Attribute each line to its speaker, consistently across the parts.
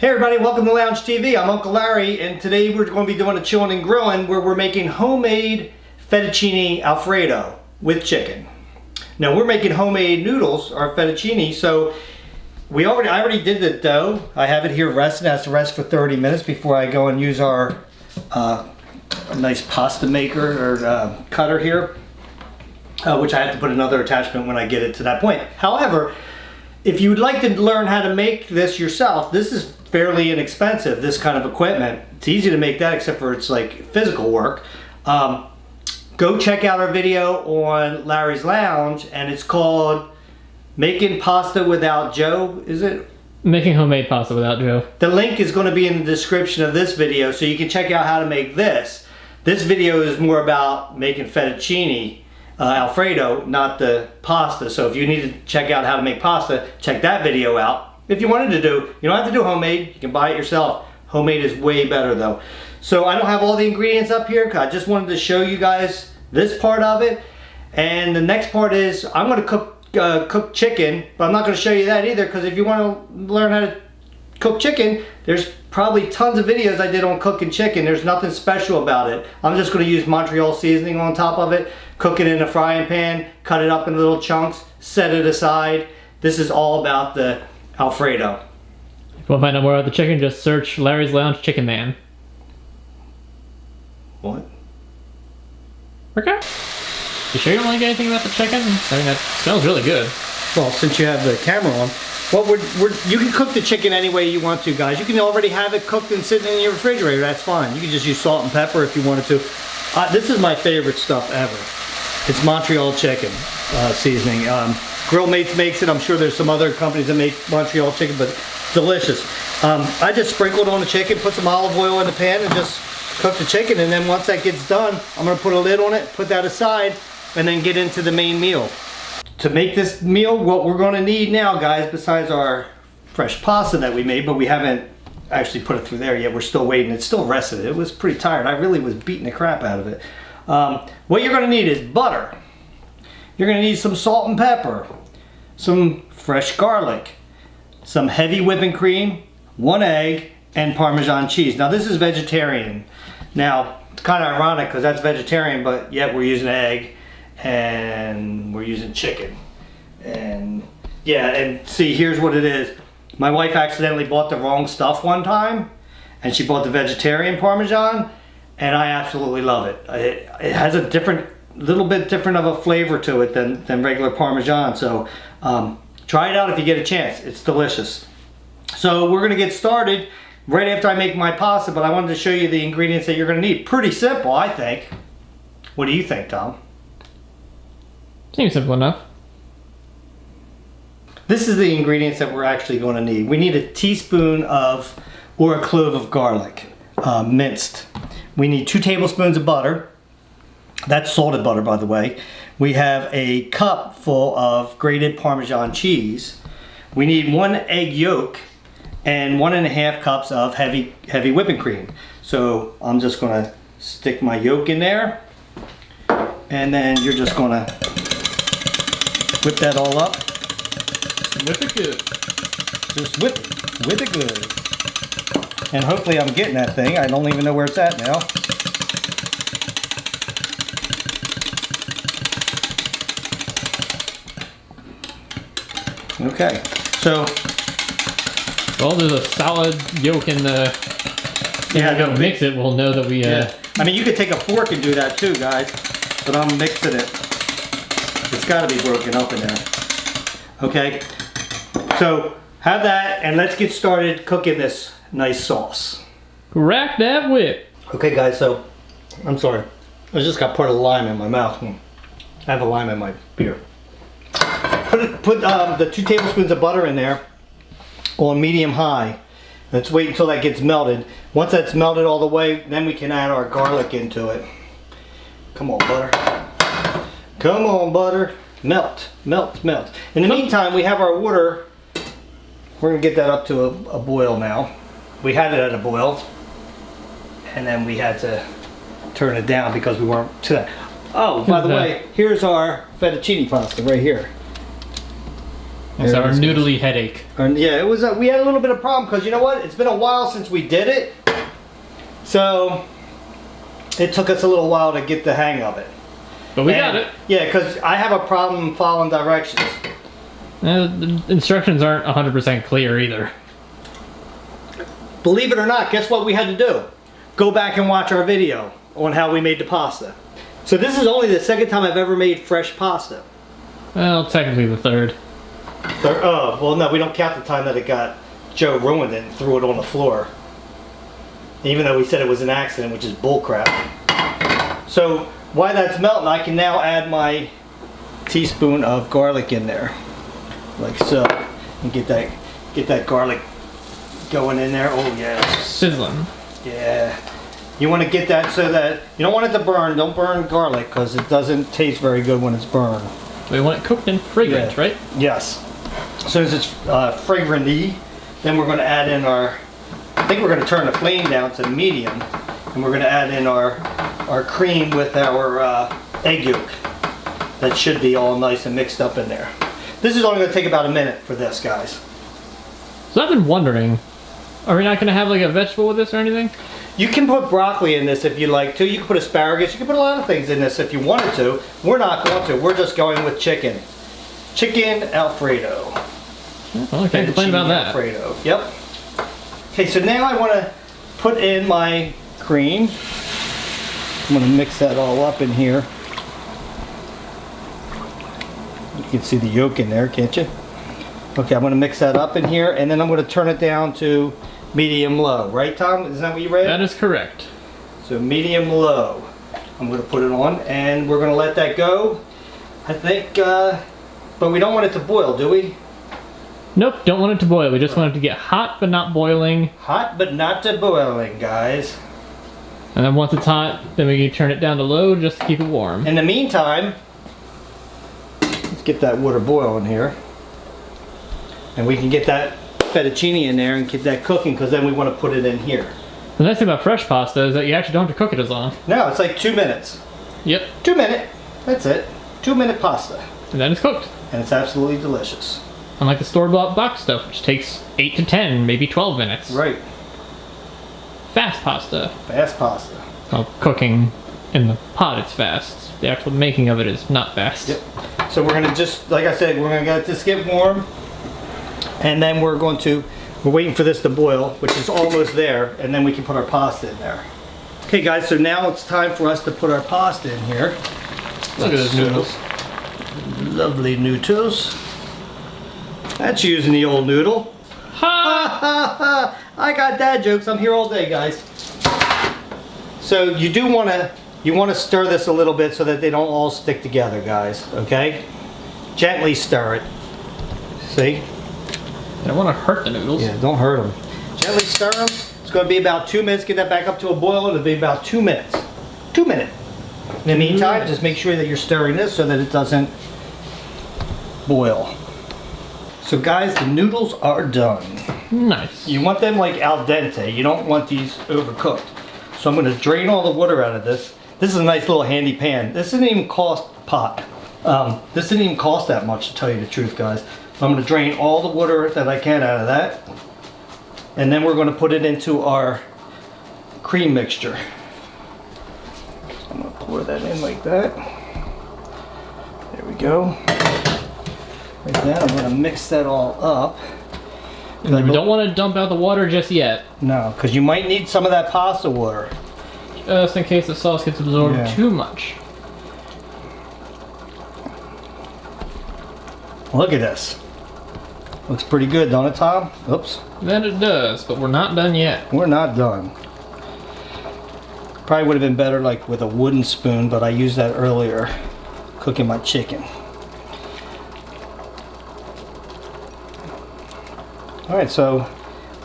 Speaker 1: Hey everybody, welcome to Lounge TV. I'm Uncle Larry, and today we're going to be doing a chilling and grilling where we're making homemade fettuccine alfredo with chicken. Now we're making homemade noodles, or fettuccine, so I already did the dough. I have it here resting. It has to rest for 30 minutes before I go and use our nice pasta maker or cutter here, which I have to put another attachment when I get it to that point. However, if you would like to learn how to make this yourself, this is fairly inexpensive, this kind of equipment. It's easy to make that, except for it's like physical work. Go check out our video on Larry's Lounge, and it's called Making Pasta Without Joe, is it?
Speaker 2: Making homemade pasta without Joe.
Speaker 1: The link is going to be in the description of this video, so you can check out how to make this. This video is more about making fettuccine Alfredo, not the pasta. So if you need to check out how to make pasta, check that video out. If you wanted to do, you don't have to do homemade, you can buy it yourself. Homemade is way better though. So I don't have all the ingredients up here, because I just wanted to show you guys this part of it. And the next part is, I'm going to cook chicken, but I'm not going to show you that either, because if you want to learn how to cook chicken, there's probably tons of videos I did on cooking chicken. There's nothing special about it. I'm just going to use Montreal seasoning on top of it, cook it in a frying pan, cut it up in little chunks, set it aside. This is all about the Alfredo.
Speaker 2: If you want to find out more about the chicken, just search Larry's Lounge Chicken Man.
Speaker 1: What?
Speaker 2: Okay. You sure you don't like anything about the chicken? I mean, that smells really good.
Speaker 1: Well, since you have the camera on, well, you can cook the chicken any way you want to, guys. You can already have it cooked and sitting in your refrigerator. That's fine. You can just use salt and pepper if you wanted to. This is my favorite stuff ever. It's Montreal chicken seasoning. Grill Mates makes it. I'm sure there's some other companies that make Montreal chicken, but it's delicious. I just sprinkled on the chicken, put some olive oil in the pan, and just cook the chicken. And then once that gets done, I'm going to put a lid on it, put that aside, and then get into the main meal. To make this meal, what we're going to need now, guys, besides our fresh pasta that we made, but we haven't actually put it through there yet. We're still waiting. It's still rested. It was pretty tired. I really was beating the crap out of it. What you're going to need is butter. You're going to need some salt and pepper, some fresh garlic, some heavy whipping cream, 1 egg, and Parmesan cheese. Now this is vegetarian. Now it's kind of ironic because that's vegetarian, but yet we're using egg and we're using chicken. And yeah, and see, here's what it is. My wife accidentally bought the wrong stuff one time, and she bought the vegetarian Parmesan, and I absolutely love it. It has a little bit different of a flavor to it than regular Parmesan. So try it out if you get a chance. It's delicious. So we're gonna get started right after I make my pasta, but I wanted to show you the ingredients that you're gonna need. Pretty simple, I think. What do you think, Tom?
Speaker 2: Seems simple enough.
Speaker 1: This is the ingredients that we're actually going to need. We need a teaspoon or a clove of garlic, minced. We need 2 tablespoons of butter. That's salted butter, by the way. We have a cup full of grated Parmesan cheese. We need 1 egg yolk and 1.5 cups of heavy whipping cream. So I'm just going to stick my yolk in there, and then you're just going to whip that all up.
Speaker 2: Whip it good.
Speaker 1: Just whip it good. And hopefully I'm getting that thing. I don't even know where it's at now. Okay, so.
Speaker 2: Well, there's a solid yolk in the.
Speaker 1: Yeah,
Speaker 2: if we mix it, we'll know that we.
Speaker 1: Yeah. I mean, you could take a fork and do that too, guys. But I'm mixing it. It's got to be broken up in there. Okay. So have that, and let's get started cooking this nice sauce.
Speaker 2: Crack that whip.
Speaker 1: Okay, guys. So I'm sorry. I just got part of the lime in my mouth. I have a lime in my beer. Put the 2 tablespoons of butter in there on medium high. Let's wait until that gets melted. Once that's melted all the way, then we can add our garlic into it. Come on, butter. Come on, butter. Melt, melt, melt. In the meantime, we have our water. We're gonna get that up to a boil now. We had it at a boil, and then we had to turn it down because we weren't to that. Oh, by the way, here's our fettuccine pasta right here.
Speaker 2: It's our noodly headache.
Speaker 1: And yeah, it was. We had a little bit of problem because you know what? It's been a while since we did it, so it took us a little while to get the hang of it.
Speaker 2: But we got it.
Speaker 1: Yeah, because I have a problem following directions.
Speaker 2: The instructions aren't 100% clear either.
Speaker 1: Believe it or not, guess what we had to do? Go back and watch our video on how we made the pasta. So this is only the second time I've ever made fresh pasta.
Speaker 2: Well, technically the third.
Speaker 1: Oh, well no, we don't count the time that Joe ruined it and threw it on the floor. Even though we said it was an accident, which is bullcrap. So while that's melting, I can now add my teaspoon of garlic in there. Like so. And get that garlic going in there. Oh yes.
Speaker 2: Sizzling.
Speaker 1: Yeah. You want to get that so that you don't want it to burn. Don't burn garlic because it doesn't taste very good when it's burned.
Speaker 2: We want it cooked and fragrant, right?
Speaker 1: Yes. As soon as it's fragrant-y, then we're going to add in our, I think we're going to turn the flame down to medium, and we're going to add in our cream with our egg yolk. That should be all nice and mixed up in there. This is only going to take about a minute for this, guys.
Speaker 2: So I've been wondering, are we not going to have like a vegetable with this or anything?
Speaker 1: You can put broccoli in this if you like to. You can put asparagus. You can put a lot of things in this if you wanted to. We're not going to. We're just going with chicken. Chicken Alfredo.
Speaker 2: Well, I can't complain about that.
Speaker 1: Alfredo. Yep. Okay, so now I want to put in my cream. I'm going to mix that all up in here. You can see the yolk in there, can't you? Okay, I'm going to mix that up in here, and then I'm going to turn it down to medium low. Right, Tom? Isn't that what you read?
Speaker 2: That is correct.
Speaker 1: So medium low. I'm going to put it on, and we're going to let that go. I think, but we don't want it to boil, do we?
Speaker 2: Nope, don't want it to boil. We just want it to get hot but not boiling.
Speaker 1: Hot but not to boiling, guys.
Speaker 2: And then once it's hot, then we can turn it down to low just to keep it warm.
Speaker 1: In the meantime, let's get that water boiling here. And we can get that fettuccine in there and get that cooking because then we want to put it in here.
Speaker 2: The nice thing about fresh pasta is that you actually don't have to cook it as long.
Speaker 1: No, it's like 2 minutes.
Speaker 2: Yep.
Speaker 1: 2 minute. That's it. 2 minute pasta.
Speaker 2: And then it's cooked.
Speaker 1: And it's absolutely delicious.
Speaker 2: Unlike the store-bought box stuff, which takes 8 to 10, maybe 12 minutes.
Speaker 1: Right.
Speaker 2: Fast pasta.
Speaker 1: Fast pasta.
Speaker 2: Well, cooking in the pot it's fast. The actual making of it is not fast.
Speaker 1: Yep. So we're going to just, like I said, we're going to let this get warm. And then we're waiting for this to boil, which is almost there. And then we can put our pasta in there. Okay guys, so now it's time for us to put our pasta in here.
Speaker 2: Look at those noodles.
Speaker 1: Lovely noodles. That's using the old noodle.
Speaker 2: Ha!
Speaker 1: Ha ha! I got dad jokes. I'm here all day, guys. So you do want to stir this a little bit so that they don't all stick together, guys. Okay? Gently stir it. See?
Speaker 2: I don't want to hurt the noodles.
Speaker 1: Yeah, don't hurt them. Gently stir them. It's going to be about 2 minutes. Get that back up to a boil. It'll be about 2 minutes. 2 minutes. In the meantime, just make sure that you're stirring this so that it doesn't boil. So guys, the noodles are done.
Speaker 2: Nice.
Speaker 1: You want them like al dente. You don't want these overcooked. So I'm going to drain all the water out of this. This is a nice little handy pan. This didn't even cost pot. This didn't even cost that much, to tell you the truth, guys. So I'm going to drain all the water that I can out of that. And then we're going to put it into our cream mixture. So I'm going to pour that in like that. There we go. Like that, I'm going to mix that all up.
Speaker 2: We don't want to dump out the water just yet.
Speaker 1: No, because you might need some of that pasta water.
Speaker 2: Just in case the sauce gets absorbed too much.
Speaker 1: Look at this. Looks pretty good, don't it, Tom? Oops.
Speaker 2: That it does, but we're not done yet.
Speaker 1: We're not done. Probably would have been better like with a wooden spoon, but I used that earlier cooking my chicken. Alright, so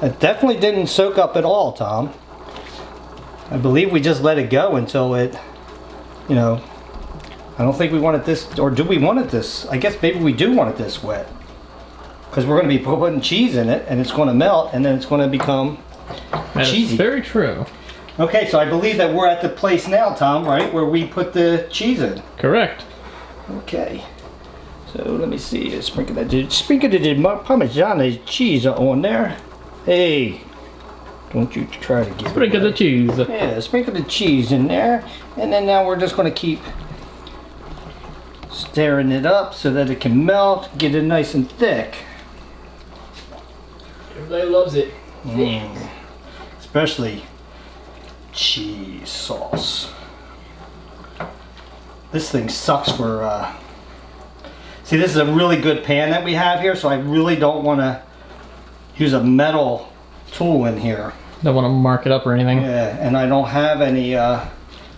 Speaker 1: it definitely didn't soak up at all, Tom. I believe we just let it go until it, you know, I don't think we want it this, or do we want it this? I guess maybe we do want it this wet. Because we're going to be putting cheese in it, and it's going to melt, and then it's going to become cheesy.
Speaker 2: That's very true.
Speaker 1: Okay, so I believe that we're at the place now, Tom, right? Where we put the cheese in.
Speaker 2: Correct.
Speaker 1: Okay. So let me see. Sprinkle the Parmesan cheese on there. Hey, don't you try to get
Speaker 2: Sprinkle the cheese.
Speaker 1: Yeah, sprinkle the cheese in there, and then now we're just going to keep stirring it up so that it can melt, get it nice and thick.
Speaker 2: Everybody loves it.
Speaker 1: Especially cheese sauce. This thing sucks for see, this is a really good pan that we have here, so I really don't want to use a metal tool in here.
Speaker 2: Don't want to mark it up or anything.
Speaker 1: Yeah, and I don't have any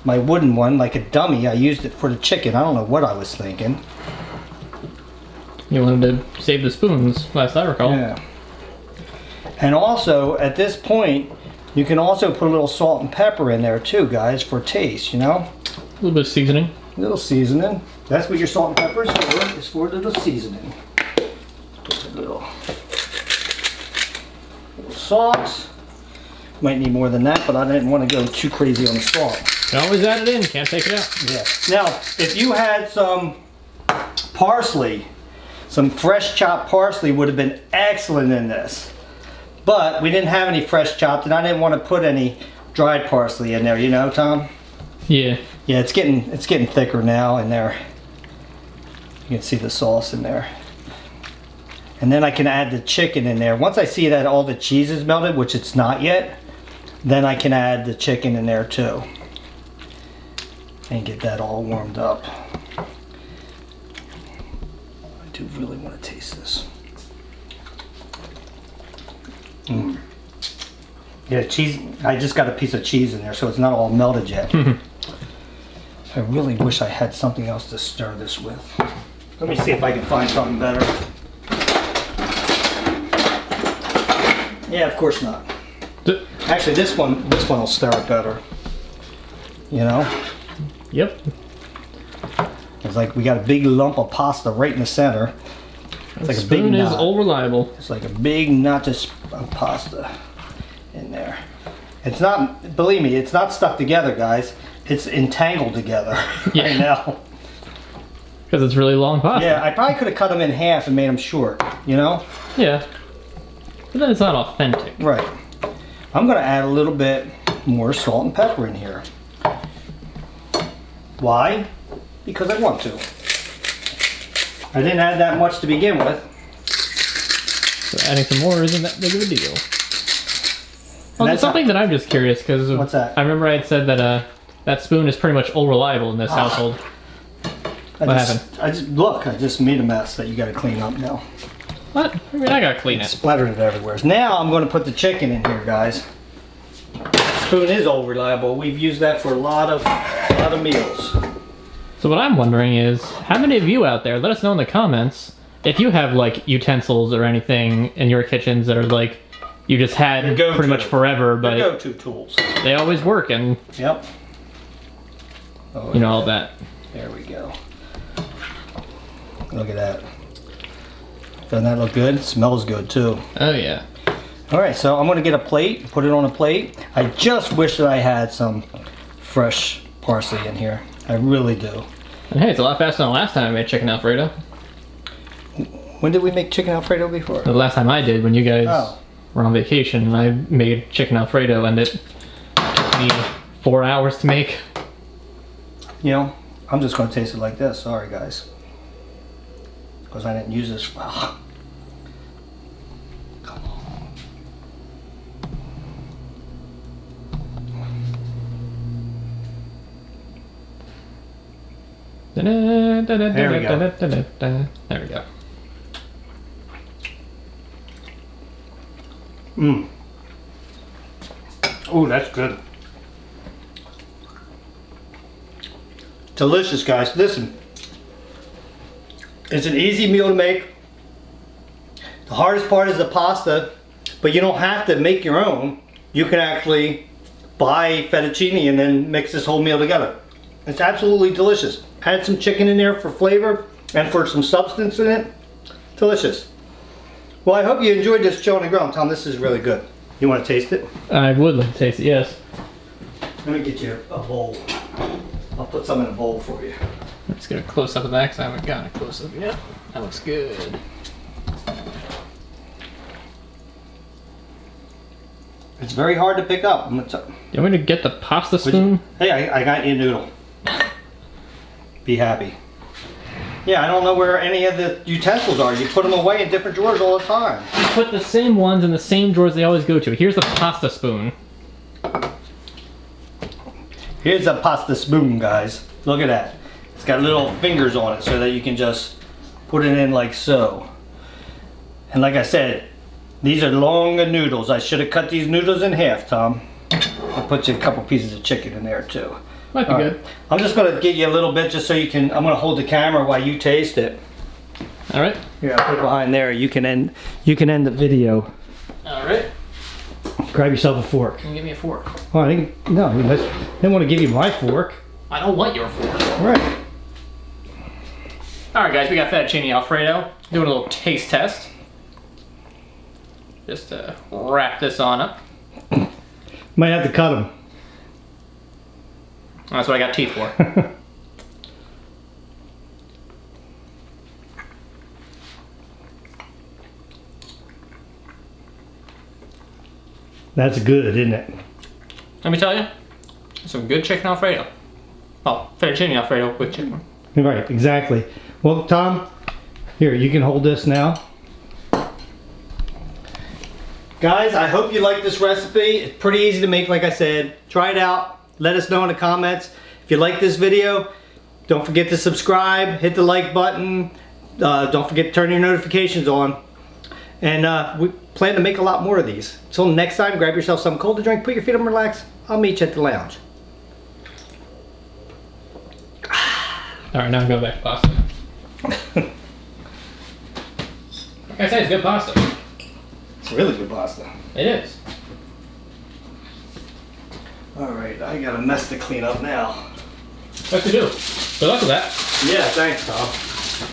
Speaker 1: my wooden one, like a dummy. I used it for the chicken. I don't know what I was thinking.
Speaker 2: You wanted to save the spoons, last I recall.
Speaker 1: Yeah. And also, at this point, you can also put a little salt and pepper in there too, guys, for taste, you know?
Speaker 2: A little bit of seasoning.
Speaker 1: A little seasoning. That's what your salt and pepper is for a little seasoning. Put a little salt. Might need more than that, but I didn't want to go too crazy on the salt.
Speaker 2: You can always add it in, can't take it out.
Speaker 1: Yeah. Now, if you had some parsley, some fresh chopped parsley would have been excellent in this. But we didn't have any fresh chopped, and I didn't want to put any dried parsley in there, you know, Tom?
Speaker 2: Yeah.
Speaker 1: Yeah, it's getting thicker now in there. You can see the sauce in there. And then I can add the chicken in there. Once I see that all the cheese is melted, which it's not yet, then I can add the chicken in there too. And get that all warmed up. I do really want to taste this. Yeah, cheese. I just got a piece of cheese in there, so it's not all melted yet. I really wish I had something else to stir this with. Let me see if I can find something better. Yeah, of course not. Actually, this one will stir it better. You know?
Speaker 2: Yep.
Speaker 1: It's like we got a big lump of pasta right in the center. It's like a big
Speaker 2: spoon is
Speaker 1: knot.
Speaker 2: all reliable.
Speaker 1: It's like a big knot of pasta in there. It's not, believe me, it's not stuck together, guys. It's entangled together right now.
Speaker 2: Because it's really long pasta.
Speaker 1: Yeah, I probably could have cut them in half and made them short, you know?
Speaker 2: Yeah. But then it's not authentic.
Speaker 1: Right. I'm going to add a little bit more salt and pepper in here. Why? Because I want to. I didn't add that much to begin with.
Speaker 2: So adding some more isn't that big of a deal. Well, there's something that I'm just curious because
Speaker 1: What's that?
Speaker 2: I remember I had said that that spoon is pretty much all reliable in this household. What happened?
Speaker 1: I just made a mess that you got to clean up now.
Speaker 2: What? I mean, I gotta clean it.
Speaker 1: Splattered it everywhere. Now I'm going to put the chicken in here, guys. Spoon is all reliable. We've used that for a lot of meals.
Speaker 2: So what I'm wondering is, how many of you out there, let us know in the comments, if you have like utensils or anything in your kitchens that are like, you just had pretty much forever, but
Speaker 1: go-to tools.
Speaker 2: they always work and,
Speaker 1: Yep. Oh,
Speaker 2: you know, all that.
Speaker 1: There we go. Look at that. Doesn't that look good? It smells good too.
Speaker 2: Oh yeah.
Speaker 1: All right, so I'm gonna get a plate, put it on a plate. I just wish that I had some fresh parsley in here. I really do.
Speaker 2: And hey, it's a lot faster than the last time I made chicken Alfredo.
Speaker 1: When did we make chicken Alfredo before?
Speaker 2: The last time I did, when you guys were on vacation, and I made chicken Alfredo, and it took me 4 hours to make.
Speaker 1: You know, I'm just gonna taste it like this. Sorry, guys. Because I didn't use this well. Come on.
Speaker 2: There
Speaker 1: we go.
Speaker 2: There we go.
Speaker 1: Mmm. Oh, that's good. Delicious, guys. Listen. It's an easy meal to make. The hardest part is the pasta, but you don't have to make your own. You can actually buy fettuccine and then mix this whole meal together. It's absolutely delicious. Add some chicken in there for flavor and for some substance in it. Delicious. Well, I hope you enjoyed this Chill on the Grill. Tom, this is really good. You want to taste it?
Speaker 2: I would like to taste it, yes.
Speaker 1: Let me get you a bowl. I'll put some in a bowl for you.
Speaker 2: Let's get a close up of that because I haven't gotten a close up yet. That looks good.
Speaker 1: It's very hard to pick up.
Speaker 2: You want me to get the pasta spoon?
Speaker 1: Hey, I got you a noodle. Be happy. Yeah, I don't know where any of the utensils are. You put them away in different drawers all the time.
Speaker 2: You put the same ones in the same drawers they always go to. Here's the pasta spoon.
Speaker 1: Here's a pasta spoon, guys. Look at that. It's got little fingers on it so that you can just put it in like so. And like I said, these are long noodles. I should have cut these noodles in half, Tom. I'll put you a couple pieces of chicken in there too.
Speaker 2: Might be good.
Speaker 1: I'm just gonna get you a little bit just so you can, I'm gonna hold the camera while you taste it.
Speaker 2: All right.
Speaker 1: Yeah, put it behind there. You can end the video.
Speaker 2: All right.
Speaker 1: Grab yourself a fork.
Speaker 2: Can you give me a fork?
Speaker 1: Oh, I think, no, I didn't want to give you my fork.
Speaker 2: I don't want your fork.
Speaker 1: All right.
Speaker 2: All right, guys, we got fettuccine Alfredo. Doing a little taste test. Just to wrap this on up.
Speaker 1: Might have to cut them.
Speaker 2: That's what I got teeth for.
Speaker 1: That's good, isn't it?
Speaker 2: Let me tell you, some good chicken Alfredo. Oh, fettuccine Alfredo with chicken.
Speaker 1: Right, exactly. Well, Tom, here, you can hold this now. Guys, I hope you like this recipe. It's pretty easy to make, like I said. Try it out. Let us know in the comments. If you like this video, don't forget to subscribe, hit the like button. Don't forget to turn your notifications on. And we plan to make a lot more of these. Until next time, grab yourself something cold to drink, put your feet up and relax. I'll meet you at the lounge.
Speaker 2: All right, now I'm going back to pasta. Like I said, it's good pasta.
Speaker 1: It's really good pasta.
Speaker 2: It is.
Speaker 1: Alright, I got a mess to clean up now.
Speaker 2: What to do? Good luck with that.
Speaker 1: Yeah, thanks, Tom.